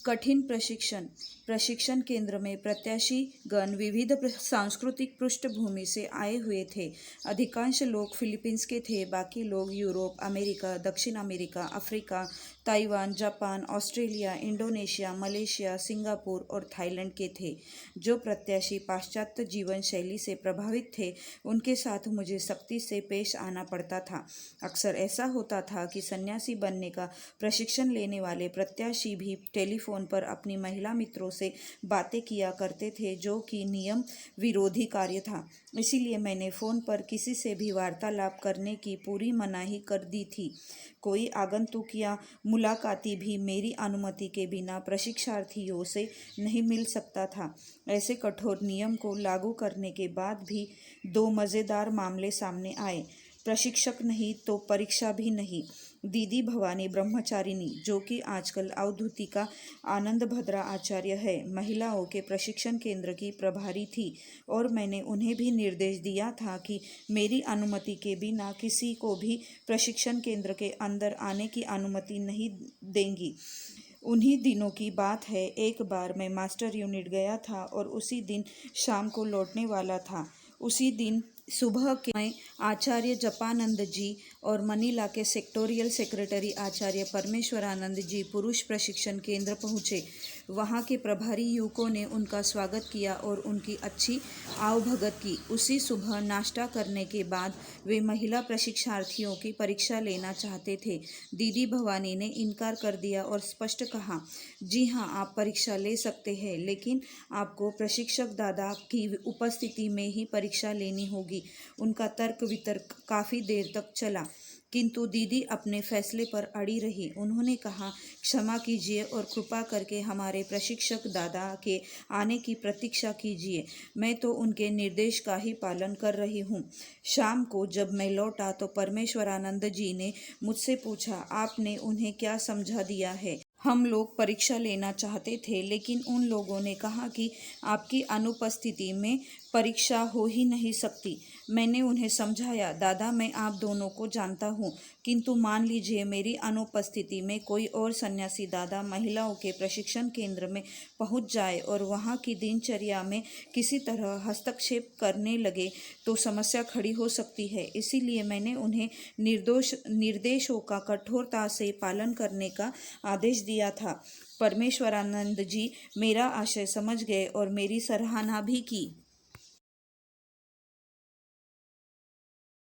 कठिन प्रशिक्षण। प्रशिक्षण केंद्र में प्रत्याशी गण विविध सांस्कृतिक पृष्ठभूमि से आए हुए थे। अधिकांश लोग फिलीपींस के थे, बाकी लोग यूरोप, अमेरिका, दक्षिण America, Africa, Taiwan, Japan, Australia, Indonesia, Malaysia, Singapore और थाईलैंड के थे। जो प्रत्याशी पाश्चात्य जीवन शैली से प्रभावित थे, उनके साथ मुझे सख्ती से पेश आना पड़ता था। अक्सर ऐसा होता था कि सन्यासी बनने का प्रशिक्षण लेने वाले प्रत्याशी भी टेलीफोन पर अपनी महिला मित्रों से बातें किया करते थे, जो कि नियम विरोधी कार्य था। इसीलिए मैंने फ़ोन पर किसी से भी वार्तालाप करने की पूरी मनाही कर दी थी। कोई आगंतुक या मुलाकाती भी मेरी अनुमति के बिना प्रशिक्षार्थियों से नहीं मिल सकता था। ऐसे कठोर नियम को लागू करने के बाद भी दो मज़ेदार मामले सामने आए। प्रशिक्षक नहीं तो परीक्षा भी नहीं। दीदी भवानी ब्रह्मचारिणी, जो कि आजकल अवधूतिका आनंद भद्रा आचार्य है, महिलाओं के प्रशिक्षण केंद्र की प्रभारी थी और मैंने उन्हें भी निर्देश दिया था कि मेरी अनुमति के बिना किसी को भी प्रशिक्षण केंद्र के अंदर आने की अनुमति नहीं देंगी। उन्हीं दिनों की बात है, एक बार मैं मास्टर यूनिट गया था और उसी दिन शाम को लौटने वाला था। उसी दिन सुबह के मैं आचार्य जपानंद जी और मनीला के सेक्टोरियल सेक्रेटरी आचार्य परमेश्वरानंद जी पुरुष प्रशिक्षण केंद्र पहुँचे। वहाँ के प्रभारी युवकों ने उनका स्वागत किया और उनकी अच्छी आवभगत की। उसी सुबह नाश्ता करने के बाद वे महिला प्रशिक्षार्थियों की परीक्षा लेना चाहते थे। दीदी भवानी ने इनकार कर दिया और स्पष्ट कहा, जी हाँ, आप परीक्षा ले सकते हैं, लेकिन आपको प्रशिक्षक दादा की उपस्थिति में ही परीक्षा लेनी होगी। उनका तर्क वितर्क काफ़ी देर तक चला, किंतु दीदी अपने फैसले पर अड़ी रही। उन्होंने कहा, क्षमा कीजिए और कृपा करके हमारे प्रशिक्षक दादा के आने की प्रतीक्षा कीजिए। मैं तो उनके निर्देश का ही पालन कर रही हूँ। शाम को जब मैं लौटा तो परमेश्वरानंद जी ने मुझसे पूछा, आपने उन्हें क्या समझा दिया है? हम लोग परीक्षा लेना चाहते थे, लेकिन उन लोगों ने कहा कि आपकी अनुपस्थिति में परीक्षा हो ही नहीं सकती। मैंने उन्हें समझाया, दादा, मैं आप दोनों को जानता हूँ, किंतु मान लीजिए मेरी अनुपस्थिति में कोई और सन्यासी दादा महिलाओं के प्रशिक्षण केंद्र में पहुँच जाए और वहाँ की दिनचर्या में किसी तरह हस्तक्षेप करने लगे तो समस्या खड़ी हो सकती है। इसीलिए मैंने उन्हें निर्देशों का कठोरता से पालन करने का आदेश दिया था। परमेश्वरानंद जी मेरा आशय समझ गए और मेरी सराहना भी की।